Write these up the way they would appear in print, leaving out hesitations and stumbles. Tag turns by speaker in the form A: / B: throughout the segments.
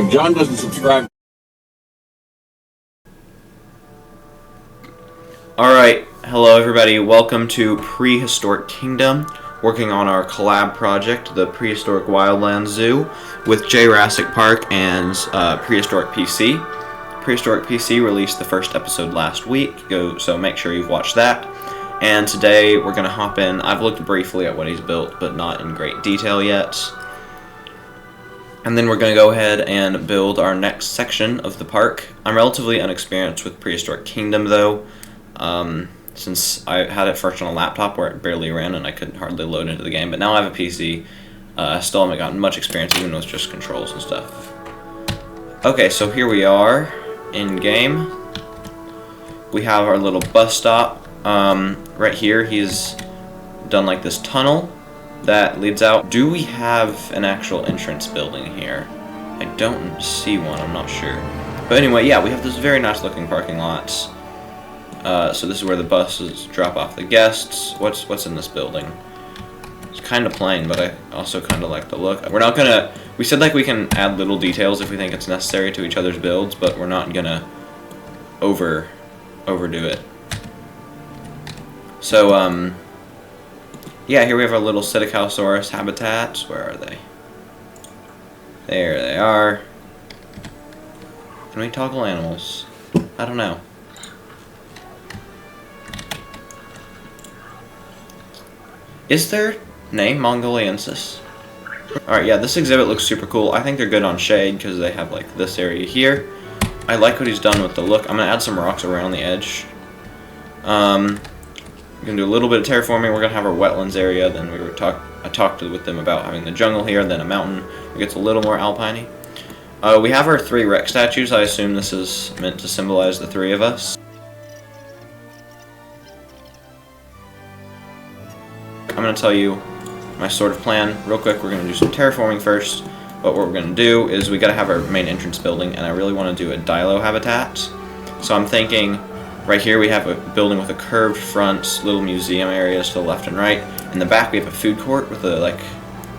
A: If John doesn't subscribe.
B: Alright, hello everybody, welcome to Prehistoric Kingdom, working on our collab project, the Prehistoric Wildlands Zoo, with Jurassic Park and Prehistoric PC. Prehistoric PC released the first episode last week, so make sure you've watched that. And today we're going to hop in. I've looked briefly at what he's built, but not in great detail yet. And then we're going to go ahead and build our next section of the park. I'm relatively unexperienced with Prehistoric Kingdom though, since I had it first on a laptop where it barely ran and I couldn't hardly load into the game. But now I have a PC. I still haven't gotten much experience even with just controls and stuff. Okay, so here we are in game. We have our little bus stop. Right here he's done like this tunnel that leads out. Do we have an actual entrance building here? I don't see one, I'm not sure. But anyway, yeah, we have this very nice looking parking lot. So this is where the buses drop off the guests. What's in this building? It's kind of plain, but I also kind of like the look. We're not gonna. We said like we can add little details if we think it's necessary to each other's builds, but we're not gonna overdo it. So yeah, here we have our little Dilophosaurus habitats. Where are they? There they are. Can we toggle animals? I don't know. Is their name Mongoliensis? Alright, yeah, this exhibit looks super cool. I think they're good on shade because they have like this area here. I like what he's done with the look. I'm going to add some rocks around the edge. We're going to do a little bit of terraforming. We're going to have our wetlands area. Then I talked with them about having the jungle here, then a mountain. It gets a little more alpine-y. We have our 3 Rex statues. I assume this is meant to symbolize the 3 of us. I'm going to tell you my sort of plan real quick. We're going to do some terraforming first, but what we're going to do is we got to have our main entrance building, and I really want to do a Dilo habitat. So I'm thinking right here we have a building with a curved front, little museum areas to the left and right. In the back we have a food court with like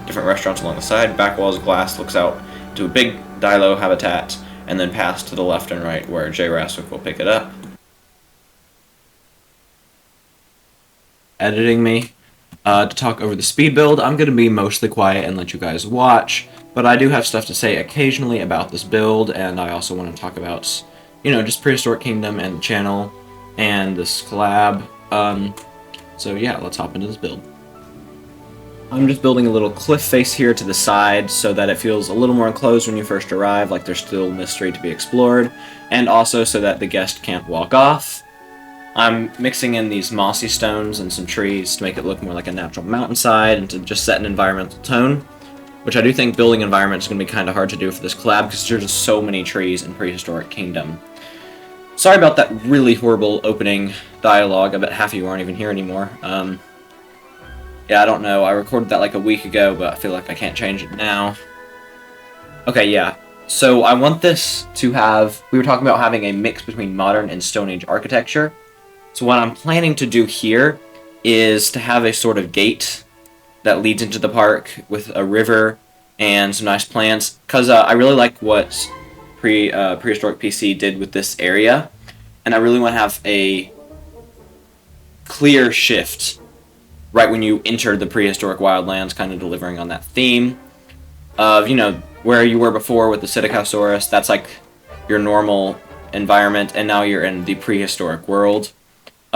B: different restaurants along the side. Back wall is glass, looks out to a big Dilo habitat, and then past to the left and right where Jurassic will pick it up. Editing me. To talk over the speed build. I'm going to be mostly quiet and let you guys watch, but I do have stuff to say occasionally about this build, and I also want to talk about, you know, just Prehistoric Kingdom and the channel and this collab. So yeah, let's hop into this build. I'm just building a little cliff face here to the side so that it feels a little more enclosed when you first arrive, like there's still mystery to be explored, and also so that the guest can't walk off. I'm mixing in these mossy stones and some trees to make it look more like a natural mountainside and to just set an environmental tone, which I do think building environment is going to be kind of hard to do for this collab because there's just so many trees in Prehistoric Kingdom. Sorry about that really horrible opening dialogue. I bet half of you aren't even here anymore. Yeah, I don't know. I recorded that like a week ago, but I feel like I can't change it now. Okay, yeah. So I want this to have... We were talking about having a mix between modern and Stone Age architecture. So what I'm planning to do here is to have a sort of gate that leads into the park with a river and some nice plants, because I really like what Prehistoric PC did with this area, and I really want to have a clear shift right when you enter the Prehistoric Wildlands, kind of delivering on that theme of, you know, where you were before with the Dilophosaurus. That's like your normal environment, and now you're in the prehistoric world.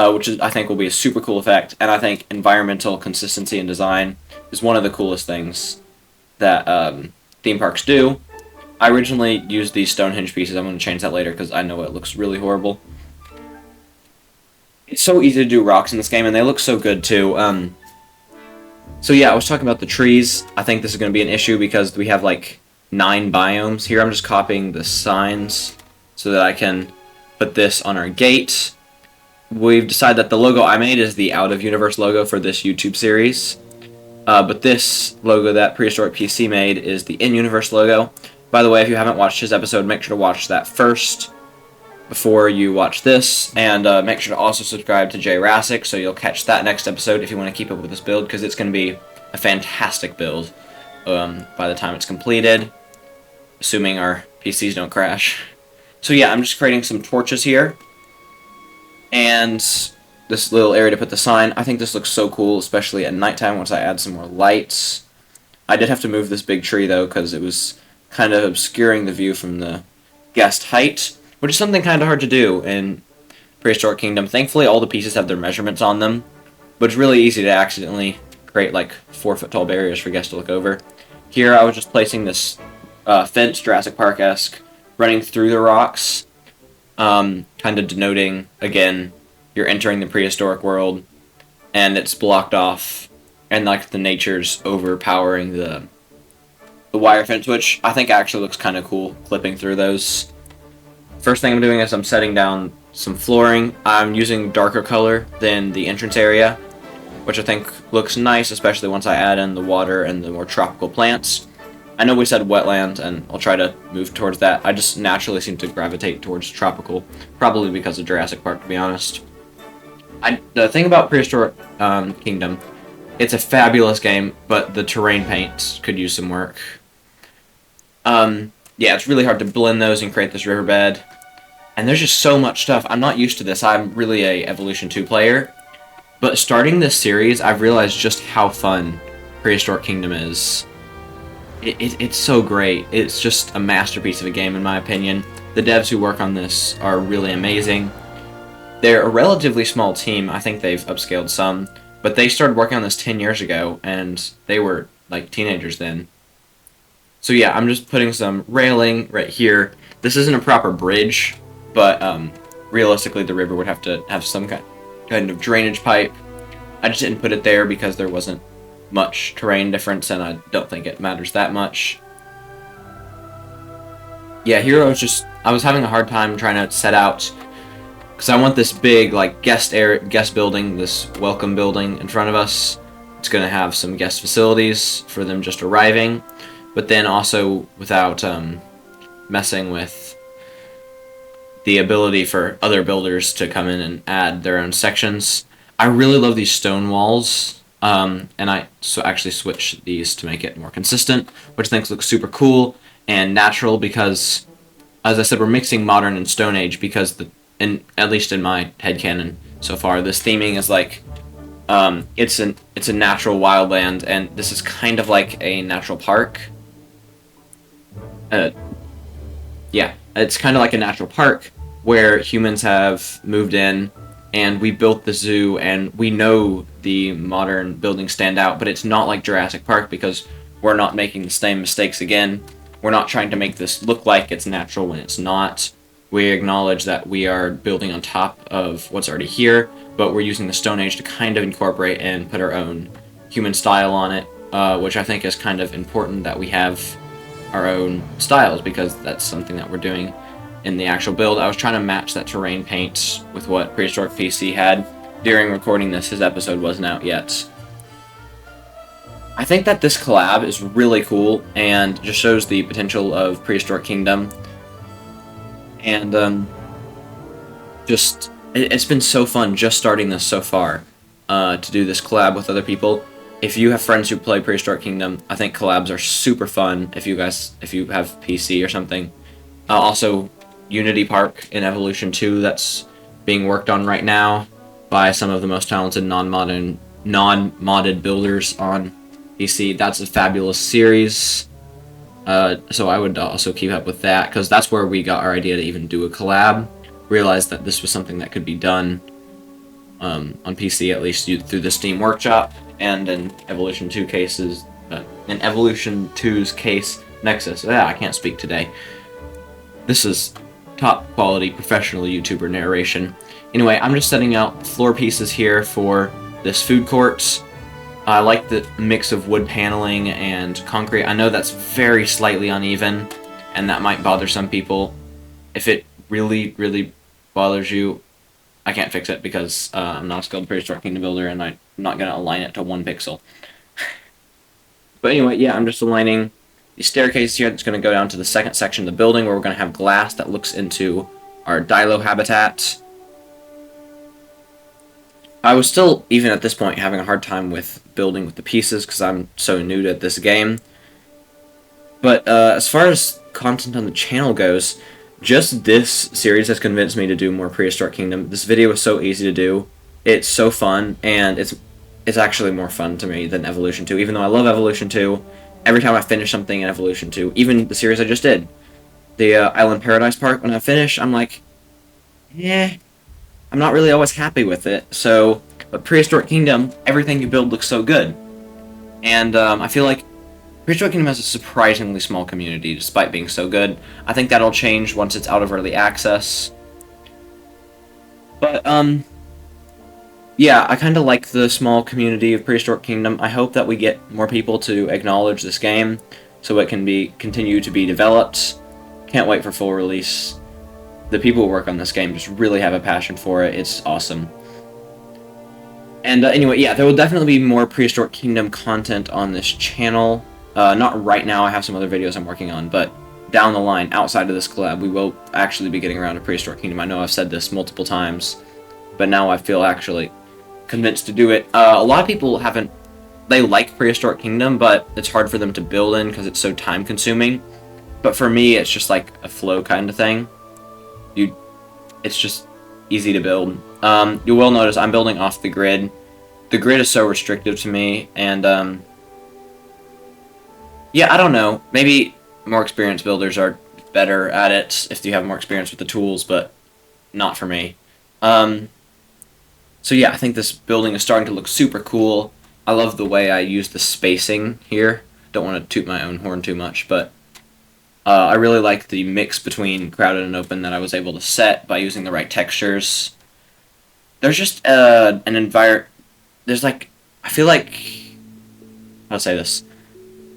B: Which is, I think will be a super cool effect, and I think environmental consistency and design is one of the coolest things that theme parks do. I originally used these Stonehenge pieces. I'm going to change that later because I know it looks really horrible. It's so easy to do rocks in this game, and they look so good too. So yeah, I was talking about the trees. I think this is going to be an issue because we have like 9 biomes. Here I'm just copying the signs so that I can put this on our gate. We've decided that the logo I made is the out-of-universe logo for this YouTube series. But this logo that Prehistoric PC made is the in-universe logo. By the way, if you haven't watched his episode, make sure to watch that first before you watch this. And make sure to also subscribe to Jurassic so you'll catch that next episode if you want to keep up with this build, because it's going to be a fantastic build by the time it's completed. assuming our PCs don't crash. So yeah, I'm just creating some torches here, and this little area to put the sign. I think this looks so cool, especially at nighttime once I add some more lights. I did have to move this big tree, though, because it was kind of obscuring the view from the guest height, which is something kind of hard to do in Prehistoric Kingdom. Thankfully, all the pieces have their measurements on them, but it's really easy to accidentally create, like, 4-foot-tall barriers for guests to look over. Here, I was just placing this fence, Jurassic Park-esque, running through the rocks, kind of denoting, again, you're entering the prehistoric world, and it's blocked off, and like the nature's overpowering the wire fence, which I think actually looks kind of cool, clipping through those. First thing I'm doing is I'm setting down some flooring. I'm using darker color than the entrance area, which I think looks nice, especially once I add in the water and the more tropical plants. I know we said wetland, and I'll try to move towards that. I just naturally seem to gravitate towards tropical, probably because of Jurassic Park, to be honest. The thing about Prehistoric Kingdom, it's a fabulous game, but the terrain paints could use some work. Yeah, it's really hard to blend those and create this riverbed. And there's just so much stuff. I'm not used to this. I'm really a Evolution 2 player. But starting this series, I've realized just how fun Prehistoric Kingdom is. It's so great. It's just a masterpiece of a game, in my opinion. The devs who work on this are really amazing. They're a relatively small team. I think they've upscaled some. But they started working on this 10 years ago, and they were, like, teenagers then. So yeah, I'm just putting some railing right here. This isn't a proper bridge, but realistically the river would have to have some kind of drainage pipe. I just didn't put it there because there wasn't much terrain difference, and I don't think it matters that much. Yeah, here I was having a hard time trying to set out, because I want this big, like, guest building, this welcome building in front of us. It's going to have some guest facilities for them just arriving, but then also without messing with the ability for other builders to come in and add their own sections. I really love these stone walls, and I actually switched these to make it more consistent, which I think looks super cool and natural because, as I said, we're mixing modern and Stone Age because at least in my headcanon so far, this theming is like, it's a natural wildland, and this is kind of like a natural park. Yeah, it's kind of like a natural park where humans have moved in, and we built the zoo, and we know the modern buildings stand out, but it's not like Jurassic Park because we're not making the same mistakes again. We're not trying to make this look like it's natural when it's not. We acknowledge that we are building on top of what's already here, but we're using the Stone Age to kind of incorporate and put our own human style on it, which I think is kind of important that we have our own styles, because that's something that we're doing in the actual build. I was trying to match that terrain paint with what Prehistoric PC had. During recording this, his episode wasn't out yet. I think that this collab is really cool and just shows the potential of Prehistoric Kingdom. And it's been so fun just starting this so far, to do this collab with other people. If you have friends who play Prehistoric Kingdom, I think collabs are super fun if you have PC or something. Also, Unity Park in Evolution 2 that's being worked on right now by some of the most talented non-modded builders on PC. That's a fabulous series. So I would also keep up with that, because that's where we got our idea to even do a collab. Realized that this was something that could be done on PC, at least through the Steam Workshop, and in Evolution 2 cases, in Evolution 2's case, Nexus. I can't speak today. This is top quality professional YouTuber narration. Anyway, I'm just setting out floor pieces here for this food court. I like the mix of wood paneling and concrete. I know that's very slightly uneven, and that might bother some people. If it really, really bothers you, I can't fix it because I'm not a skilled Prehistoric Kingdom builder, and I'm not going to align it to 1 pixel. But anyway, yeah, I'm just aligning the staircase here that's going to go down to the second section of the building, where we're going to have glass that looks into our Dilo habitat. I was still, even at this point, having a hard time with building with the pieces because I'm so new to this game. But as far as content on the channel goes, just this series has convinced me to do more Prehistoric Kingdom. This video is so easy to do. It's so fun, and it's actually more fun to me than Evolution 2. Even though I love Evolution 2, every time I finish something in Evolution 2, even the series I just did, the Island Paradise Park, when I finish, I'm like, yeah, I'm not really always happy with it. So, but Prehistoric Kingdom, everything you build looks so good. And I feel like Prehistoric Kingdom has a surprisingly small community, despite being so good. I think that'll change once it's out of early access. But, yeah, I kind of like the small community of Prehistoric Kingdom. I hope that we get more people to acknowledge this game, so it can continue to be developed. Can't wait for full release. The people who work on this game just really have a passion for it. It's awesome. And anyway, yeah, there will definitely be more Prehistoric Kingdom content on this channel. Not right now, I have some other videos I'm working on, but down the line, outside of this collab, we will actually be getting around to Prehistoric Kingdom. I know I've said this multiple times, but now I feel actually convinced to do it. A lot of people they like Prehistoric Kingdom, but it's hard for them to build in because it's so time-consuming. But for me, it's just like a flow kind of thing. It's just easy to build. You will notice I'm building off the grid. The grid is so restrictive to me, and yeah, I don't know. Maybe more experienced builders are better at it if you have more experience with the tools, but not for me. So yeah, I think this building is starting to look super cool. I love the way I use the spacing here. Don't want to toot my own horn too much, but I really like the mix between crowded and open that I was able to set by using the right textures. There's just an environment. There's like, I feel like, how to say this?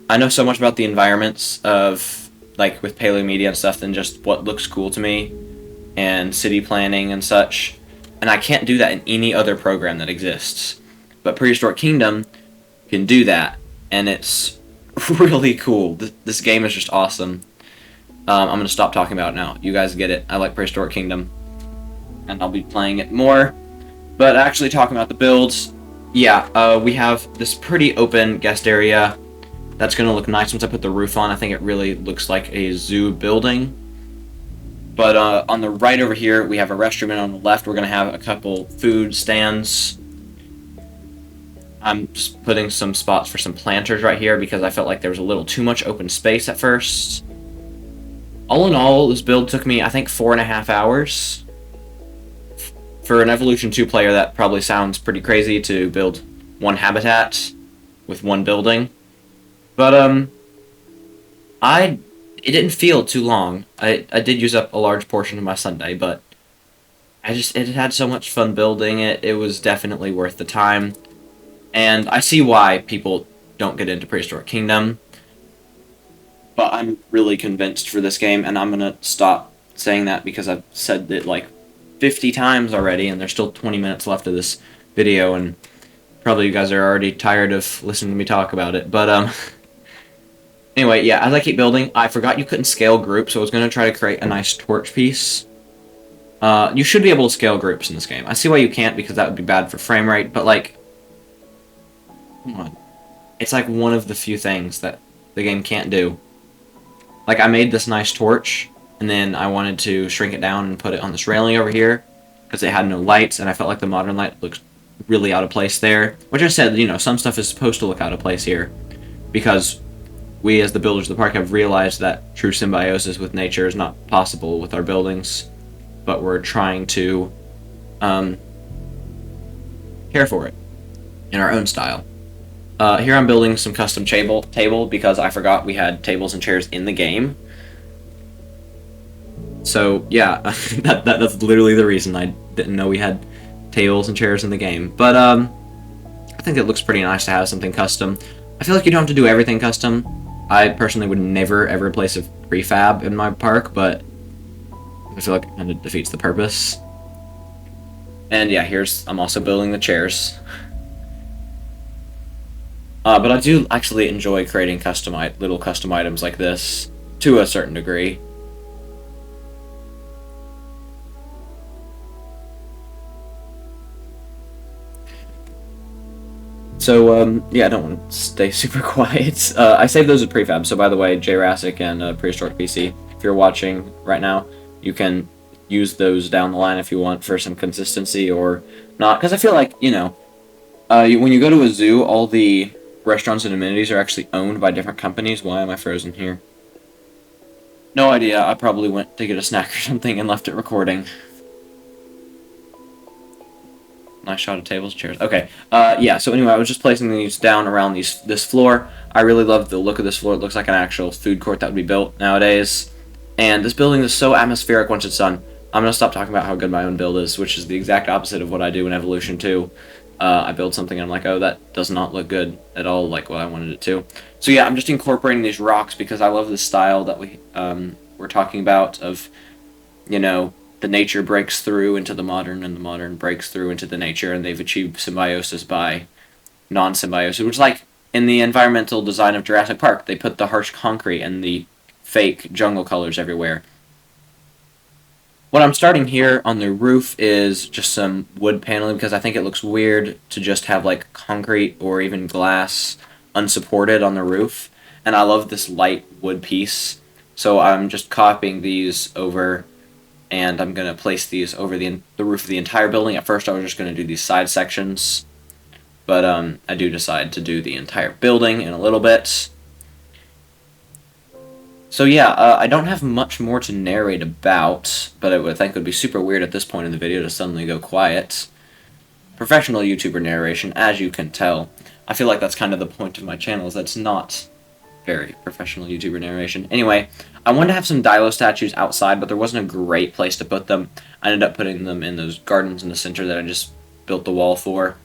B: I know so much about the environments of, like, with paleo media and stuff than just what looks cool to me and city planning and such. And I can't do that in any other program that exists. But Prehistoric Kingdom can do that, and it's really cool. This game is just awesome. I'm going to stop talking about it now. You guys get it. I like Prehistoric Kingdom, and I'll be playing it more. But actually talking about the builds, yeah, we have this pretty open guest area. That's going to look nice once I put the roof on. I think it really looks like a zoo building. But on the right over here, we have a restroom, and on the left, we're going to have a couple food stands. I'm just putting some spots for some planters right here because I felt like there was a little too much open space at first. All in all, this build took me, I think, 4.5 hours. For an Evolution 2 player, that probably sounds pretty crazy to build one habitat with one building. But, it didn't feel too long. I did use up a large portion of my Sunday, but it had so much fun building it. It was definitely worth the time. And I see why people don't get into Prehistoric Kingdom. But I'm really convinced for this game, and I'm going to stop saying that because I've said it like 50 times already, and there's still 20 minutes left of this video, and probably you guys are already tired of listening to me talk about it. But, anyway, yeah, as I keep building, I forgot you couldn't scale groups, so I was going to try to create a nice torch piece. You should be able to scale groups in this game. I see why you can't, because that would be bad for frame rate, but, like, come on. It's like one of the few things that the game can't do. Like, I made this nice torch, and then I wanted to shrink it down and put it on this railing over here, because it had no lights, and I felt like the modern light looks really out of place there. Which I said, you know, some stuff is supposed to look out of place here, because we, as the builders of the park, have realized that true symbiosis with nature is not possible with our buildings, but we're trying to care for it in our own style. Here I'm building some custom table because I forgot we had tables and chairs in the game. So yeah, that's literally the reason I didn't know we had tables and chairs in the game. But I think it looks pretty nice to have something custom. I feel like you don't have to do everything custom. I personally would never ever place a prefab in my park, but I feel like it kind of defeats the purpose. And yeah, I'm also building the chairs. But I do actually enjoy creating little custom items like this, to a certain degree. Yeah, I don't want to stay super quiet. I saved those as prefab, so by the way, Jurassic and Prehistoric PC, if you're watching right now, you can use those down the line if you want for some consistency or not, because I feel like, when you go to a zoo, all the restaurants and amenities are actually owned by different companies. Why am I frozen here? No idea, I probably went to get a snack or something and left it recording. Nice shot of tables, chairs. Okay, yeah, so anyway, I was just placing these down around this floor. I really love the look of this floor. It looks like an actual food court that would be built nowadays. And this building is so atmospheric once it's done. I'm going to stop talking about how good my own build is, which is the exact opposite of what I do in Evolution 2. I build something and I'm like, oh, that does not look good at all like what I wanted it to. So yeah, I'm just incorporating these rocks because I love the style that we're talking about of, the nature breaks through into the modern, and the modern breaks through into the nature, and they've achieved symbiosis by non-symbiosis, which is like in the environmental design of Jurassic Park. They put the harsh concrete and the fake jungle colors everywhere. What I'm starting here on the roof is just some wood paneling because I think it looks weird to just have like concrete or even glass unsupported on the roof, and I love this light wood piece, so I'm just copying these over. And I'm going to place these over the roof of the entire building. At first I was just going to do these side sections, but I do decide to do the entire building in a little bit. So yeah, I don't have much more to narrate about, but I would think it would be super weird at this point in the video to suddenly go quiet. Professional YouTuber narration, as you can tell. I feel like that's kind of the point of my channel, is that's not very professional YouTuber narration. Anyway, I wanted to have some Dilo statues outside, but there wasn't a great place to put them. I ended up putting them in those gardens in the center that I just built the wall for.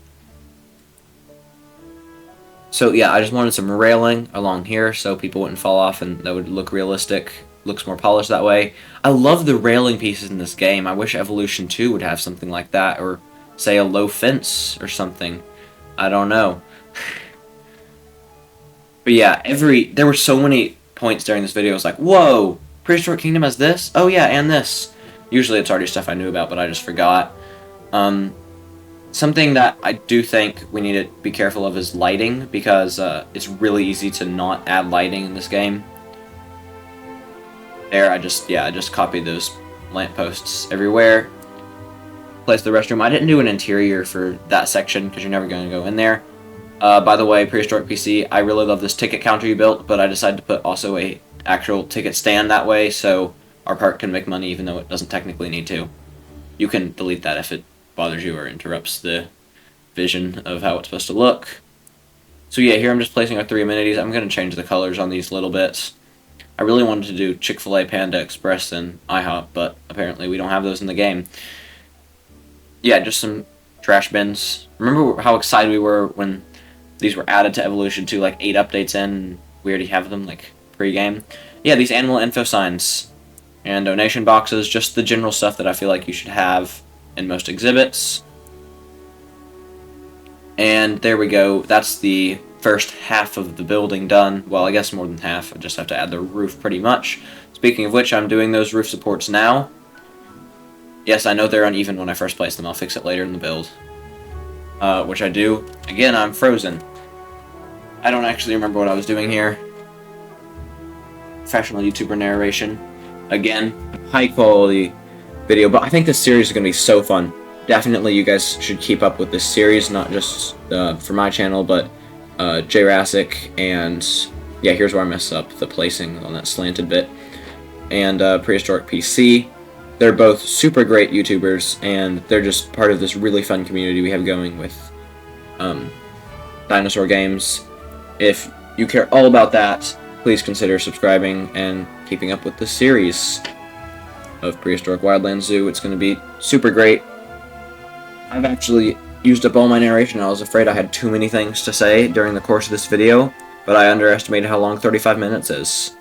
B: So yeah, I just wanted some railing along here so people wouldn't fall off and that would look realistic. Looks more polished that way. I love the railing pieces in this game. I wish Evolution 2 would have something like that, or say a low fence or something. I don't know. But yeah, there were so many points during this video. I was like, whoa, Prehistoric Kingdom has this? Oh yeah, and this. Usually it's already stuff I knew about, but I just forgot. Something that I do think we need to be careful of is lighting, because it's really easy to not add lighting in this game. There, I just copied those lampposts everywhere. Place the restroom. I didn't do an interior for that section, because you're never going to go in there. By the way, Prehistoric PC, I really love this ticket counter you built, but I decided to put also a actual ticket stand that way, so our park can make money even though it doesn't technically need to. You can delete that if it bothers you or interrupts the vision of how it's supposed to look. So yeah, here I'm just placing our 3 amenities. I'm going to change the colors on these little bits. I really wanted to do Chick-fil-A, Panda Express, and IHOP, but apparently we don't have those in the game. Yeah, just some trash bins. Remember how excited we were when these were added to Evolution 2, like 8 updates in, and we already have them, like, pre-game? Yeah, these animal info signs and donation boxes, just the general stuff that I feel like you should have in most exhibits. And there we go. That's the first half of the building done. Well, I guess more than half. I just have to add the roof pretty much. Speaking of which, I'm doing those roof supports now. Yes, I know they're uneven when I first place them. I'll fix it later in the build. Which I do. Again, I'm frozen. I don't actually remember what I was doing here. Professional YouTuber narration. Again, high quality video, but I think this series is going to be so fun. Definitely you guys should keep up with this series, not just for my channel, but Jurassic, and yeah, here's where I messed up the placing on that slanted bit, and Prehistoric PC. They're both super great YouTubers, and they're just part of this really fun community we have going with dinosaur games. If you care all about that, please consider subscribing and keeping up with the series of Prehistoric Wildlands Zoo. It's going to be super great. I've actually used up all my narration. I was afraid I had too many things to say during the course of this video, but I underestimated how long 35 minutes is.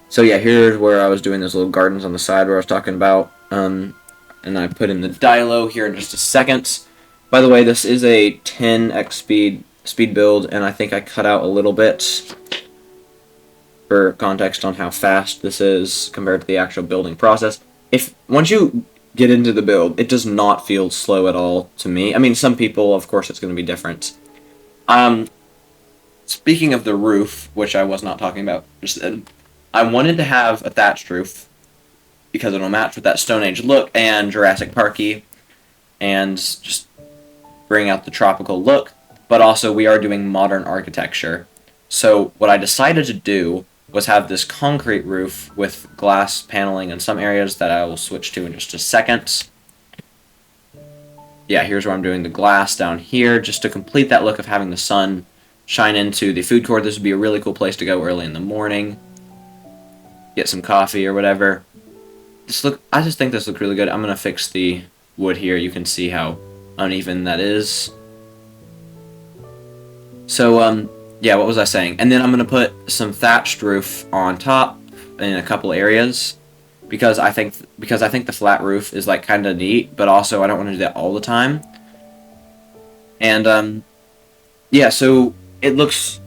B: So yeah, here's where I was doing those little gardens on the side where I was talking about, and I put in the Dilo here in just a second. By the way, this is a 10x speed build, and I think I cut out a little bit for context on how fast this is compared to the actual building process. Once you get into the build. It does not feel slow at all to me. I mean, some people, of course, it's going to be different. Speaking of the roof, which I was not talking about just then, I wanted to have a thatched roof because it'll match with that Stone Age look and Jurassic Parky and just bring out the tropical look, but also we are doing modern architecture. So what I decided to do was have this concrete roof with glass paneling in some areas that I will switch to in just a second. Yeah, here's where I'm doing the glass down here, just to complete that look of having the sun shine into the food court. This would be a really cool place to go early in the morning. Get some coffee or whatever. I just think this looks really good. I'm going to fix the wood here. You can see how uneven that is. So, yeah, what was I saying? And then I'm going to put some thatched roof on top in a couple areas because I think the flat roof is like kind of neat, but also I don't want to do that all the time. And yeah, so it looks.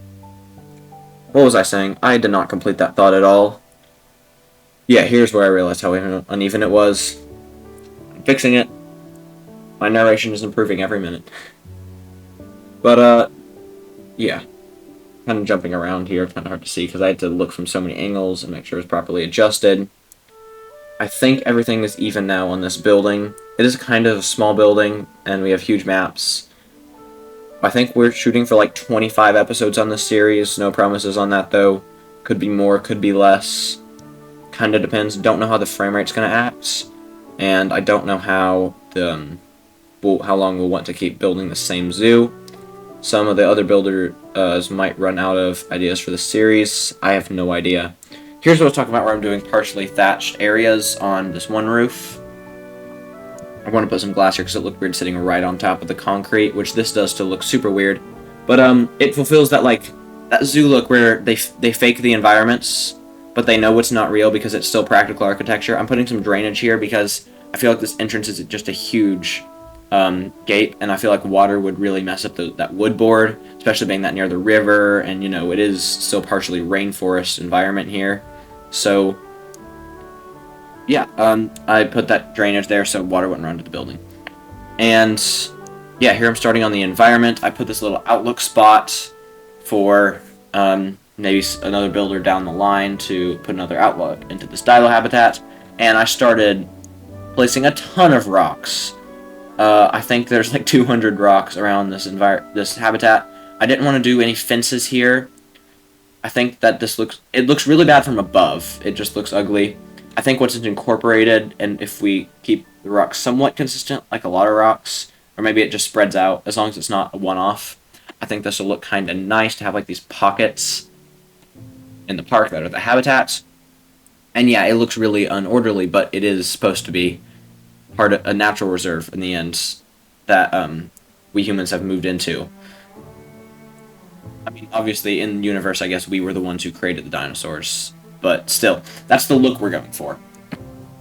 B: What was I saying? I did not complete that thought at all. Yeah, here's where I realized how uneven it was. I'm fixing it. My narration is improving every minute. But yeah. Kind of jumping around here, kind of hard to see because I had to look from so many angles and make sure it was properly adjusted. I think everything is even now on this building. It is kind of a small building, and we have huge maps. I think we're shooting for like 25 episodes on this series. No promises on that, though. Could be more, could be less. Kind of depends. Don't know how the frame rate's going to act, and I don't know how how long we'll want to keep building the same zoo. Some of the other builders might run out of ideas for the series. I have no idea. Here's what I was talking about where I'm doing partially thatched areas on this one roof. I want to put some glass here because it looked weird sitting right on top of the concrete, which this does to look super weird. But it fulfills that that zoo look where they fake the environments, but they know it's not real because it's still practical architecture. I'm putting some drainage here because I feel like this entrance is just a huge gate, and I feel like water would really mess up that wood board, especially being that near the river, and it is still partially rainforest environment here. So yeah, I put that drainage there so water wouldn't run to the building. And yeah, here I'm starting on the environment. I put this little outlook spot for maybe another builder down the line to put another outlook into this dilo habitat, and I started placing a ton of rocks. I think there's like 200 rocks around this habitat. I didn't want to do any fences here. I think that it looks really bad from above. It just looks ugly. I think once it's incorporated, and if we keep the rocks somewhat consistent, like a lot of rocks, or maybe it just spreads out, as long as it's not a one-off, I think this will look kind of nice to have like these pockets in the park that are the habitats. And yeah, it looks really unorderly, but it is supposed to be part of a natural reserve in the end that we humans have moved into. I mean, obviously, in the universe, I guess we were the ones who created the dinosaurs, but still, that's the look we're going for.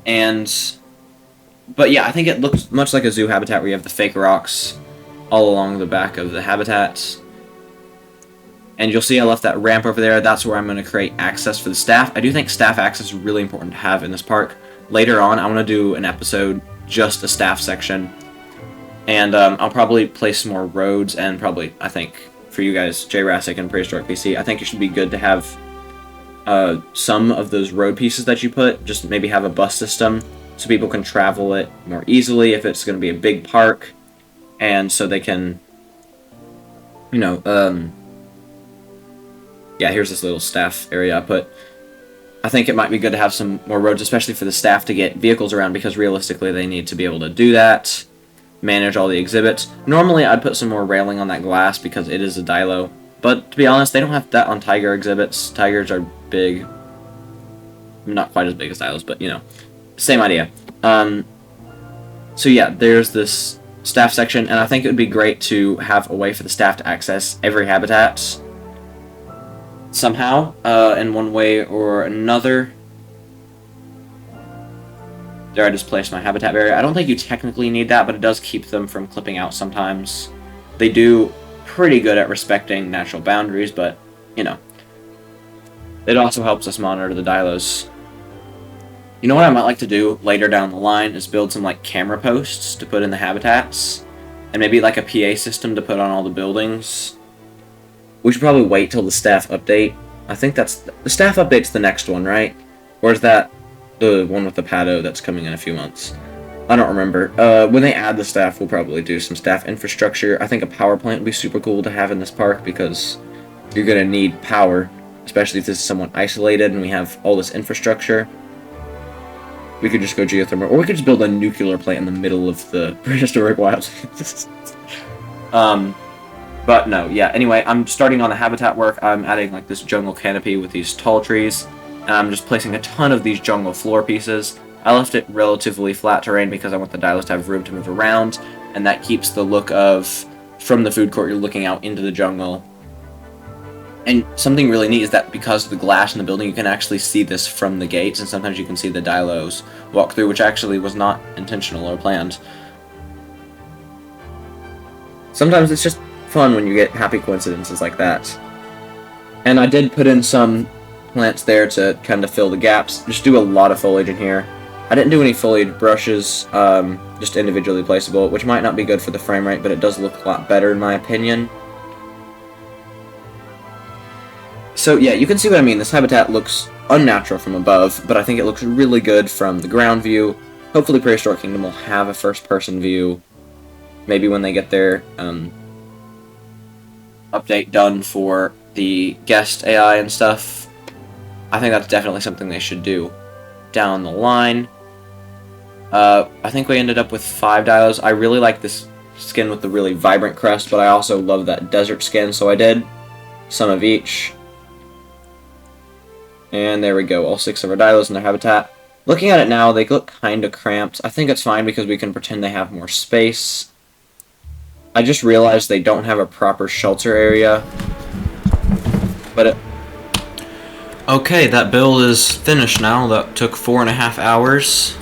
B: But yeah, I think it looks much like a zoo habitat where you have the fake rocks all along the back of the habitat. And you'll see I left that ramp over there. That's where I'm going to create access for the staff. I do think staff access is really important to have in this park. Later on, I want to do an episode just a staff section, and I'll probably place some more roads, and probably, I think, for you guys, Jurassic and Prehistoric PC, I think it should be good to have some of those road pieces that you put, just maybe have a bus system so people can travel it more easily if it's going to be a big park, and so they can, yeah, here's this little staff area I put. I think it might be good to have some more roads, especially for the staff to get vehicles around, because realistically they need to be able to do that, manage all the exhibits. Normally I'd put some more railing on that glass because it is a dilo, but to be honest, they don't have that on tiger exhibits. Tigers are big. Not quite as big as dilos, but same idea. So yeah, there's this staff section, and I think it would be great to have a way for the staff to access every habitat somehow, in one way or another. There, I just placed my habitat barrier. I don't think you technically need that, but it does keep them from clipping out sometimes. They do pretty good at respecting natural boundaries, but, it also helps us monitor the dilos. You know what I might like to do later down the line is build some like camera posts to put in the habitats, and maybe like a PA system to put on all the buildings. We should probably wait till the staff update. I think that's the staff update's the next one, right? Or is that the one with the Pado that's coming in a few months? I don't remember. When they add the staff, we'll probably do some staff infrastructure. I think a power plant would be super cool to have in this park because you're going to need power, especially if this is somewhat isolated and we have all this infrastructure. We could just go geothermal, or we could just build a nuclear plant in the middle of the prehistoric wildlands. But no, yeah, anyway, I'm starting on the habitat work. I'm adding like this jungle canopy with these tall trees, and I'm just placing a ton of these jungle floor pieces. I left it relatively flat terrain because I want the dilos to have room to move around, and that keeps the look of, from the food court, you're looking out into the jungle. And something really neat is that because of the glass in the building, you can actually see this from the gates, and sometimes you can see the dilos walk through, which actually was not intentional or planned. Sometimes it's just fun when you get happy coincidences like that. And I did put in some plants there to kind of fill the gaps. Just do a lot of foliage in here. I didn't do any foliage brushes, just individually placeable, which might not be good for the frame rate, but it does look a lot better in my opinion. So yeah, you can see what I mean. This habitat looks unnatural from above, but I think it looks really good from the ground view. Hopefully Prehistoric Kingdom will have a first-person view, maybe when they get their update done for the guest AI and stuff. I think that's definitely something they should do down the line. I think we ended up with 5 dilos. I really like this skin with the really vibrant crest, but I also love that desert skin, so I did some of each. And there we go, all 6 of our dilos in their habitat. Looking at it now, they look kind of cramped. I think it's fine because we can pretend they have more space. I just realized they don't have a proper shelter area. But okay, that build is finished now. That took 4.5 hours.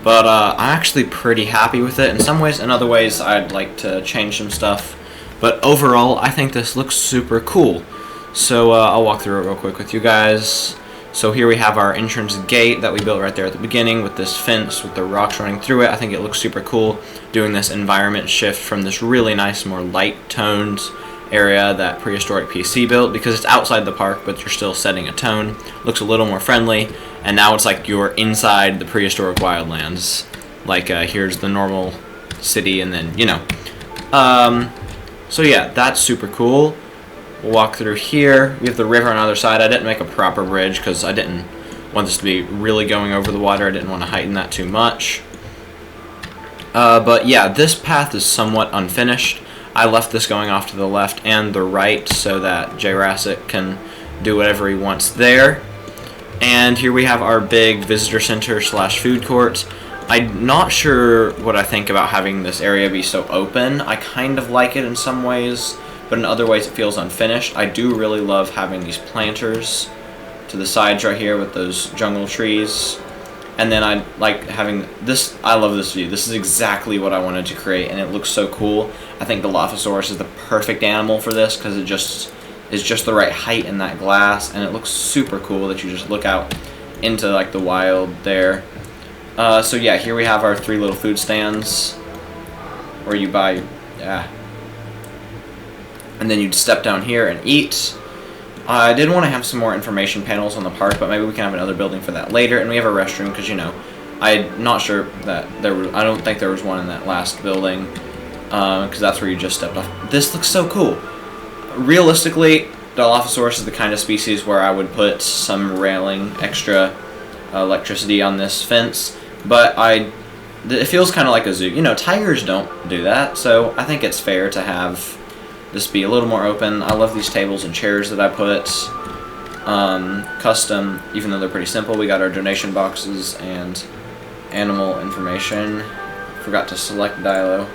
B: But I'm actually pretty happy with it. In some ways, in other ways, I'd like to change some stuff. But overall, I think this looks super cool. So I'll walk through it real quick with you guys. So here we have our entrance gate that we built right there at the beginning with this fence with the rocks running through it. I think it looks super cool doing this environment shift from this really nice, more light-toned area that Prehistoric PC built because it's outside the park, but you're still setting a tone. Looks a little more friendly, and now it's like you're inside the Prehistoric Wildlands. Like, here's the normal city, and then, you know. So yeah, that's super cool. We'll walk through here. We have the river on the other side. I didn't make a proper bridge because I didn't want this to be really going over the water. I didn't want to heighten that too much. But yeah, this path is somewhat unfinished. I left this going off to the left and the right so that Jurassic can do whatever he wants there. And here we have our big visitor center slash food court. I'm not sure what I think about having this area be so open. I kind of like it in some ways, but in other ways it feels unfinished. I do really love having these planters to the sides right here with those jungle trees. And then I like having this. I love this view. This is exactly what I wanted to create, and it looks so cool. I think Dilophosaurus is the perfect animal for this because it just is just the right height in that glass, and it looks super cool that you just look out into like the wild there. So yeah, here we have our 3 little food stands where you buy, and then you'd step down here and eat. I did want to have some more information panels on the park, but maybe we can have another building for that later. And we have a restroom because, you know, I'm not sure that there was, I don't think there was one in that last building because that's where you just stepped off. This looks so cool. Realistically, Dilophosaurus is the kind of species where I would put some railing, extra electricity on this fence, but it feels kind of like a zoo. You know, tigers don't do that, so I think it's fair to have this be a little more open. I love these tables and chairs that I put custom, even though they're pretty simple. We got our donation boxes and animal information. Forgot to select Dilo.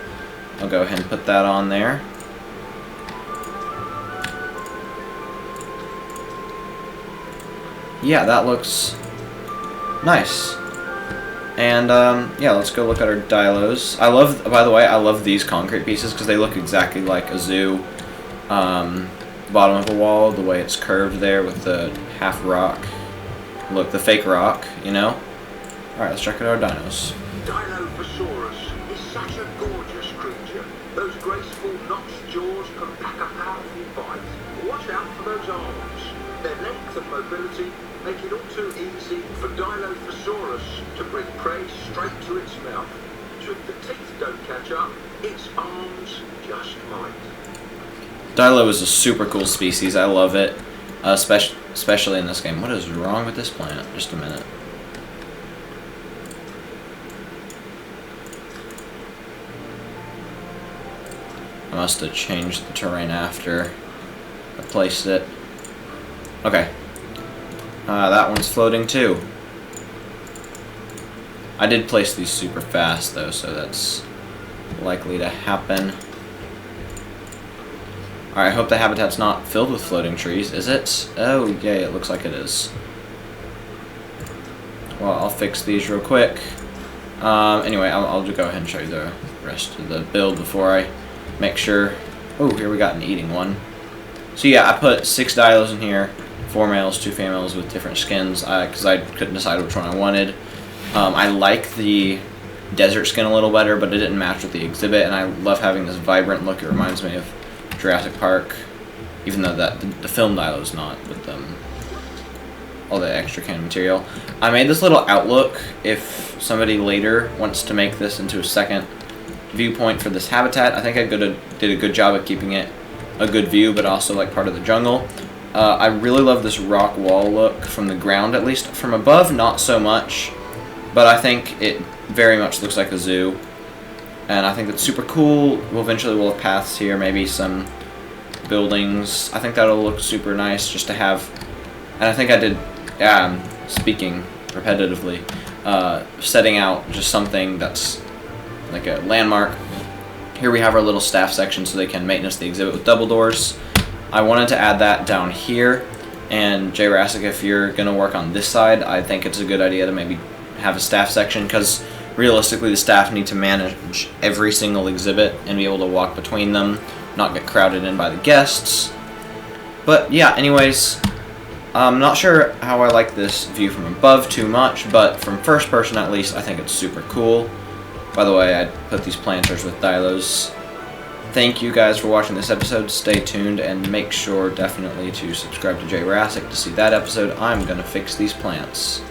B: I'll go ahead and put that on there. Yeah, that looks nice. And yeah, let's go look at our dilos. I love, by the way, I love these concrete pieces because they look exactly like a zoo. Bottom of a wall, the way it's curved there with the half rock. Look, the fake rock, you know? Alright, let's check out our dinos.
A: Dilophosaurus is such a gorgeous creature. Those graceful notched jaws can pack a powerful bite. Watch out for those arms. Their length and mobility make it all too easy for Dilophosaurus to bring prey straight to its mouth. So if the teeth don't catch up, its arms just might.
B: Dilo is a super cool species. I love it, especially in this game. What is wrong with this plant? Just a minute. I must have changed the terrain after I placed it. Okay. That one's floating too. I did place these super fast though, so that's likely to happen. Alright, I hope the habitat's not filled with floating trees, is it? Oh, yay, it looks like it is. Well, I'll fix these real quick. Anyway, I'll just go ahead and show you the rest of the build before I make sure. Oh, here we got an eating one. So yeah, I put 6 dilos in here, 4 males, 2 females with different skins, because I couldn't decide which one I wanted. I like the desert skin a little better, but it didn't match with the exhibit, and I love having this vibrant look. It reminds me of Jurassic Park, even though the film dilo is not, with all the extra can material. I made this little outlook if somebody later wants to make this into a second viewpoint for this habitat. I think I did a good job of keeping it a good view, but also like part of the jungle. I really love this rock wall look from the ground, at least. From above, not so much, but I think it very much looks like a zoo. And I think that's super cool. We'll have paths here, maybe some buildings. I think that'll look super nice just to have. And I think I did, speaking repetitively, setting out just something that's like a landmark. Here we have our little staff section so they can maintenance the exhibit with double doors. I wanted to add that down here. And Jurassic, if you're going to work on this side, I think it's a good idea to maybe have a staff section, because realistically the staff need to manage every single exhibit and be able to walk between them, not get crowded in by the guests. But yeah, anyways, I'm not sure how I like this view from above too much, but from first person at least, I think it's super cool. By the way, I put these planters with dilos. Thank you guys for watching this episode. Stay tuned and make sure definitely to subscribe to Jurassic to see that episode. I'm gonna fix these plants.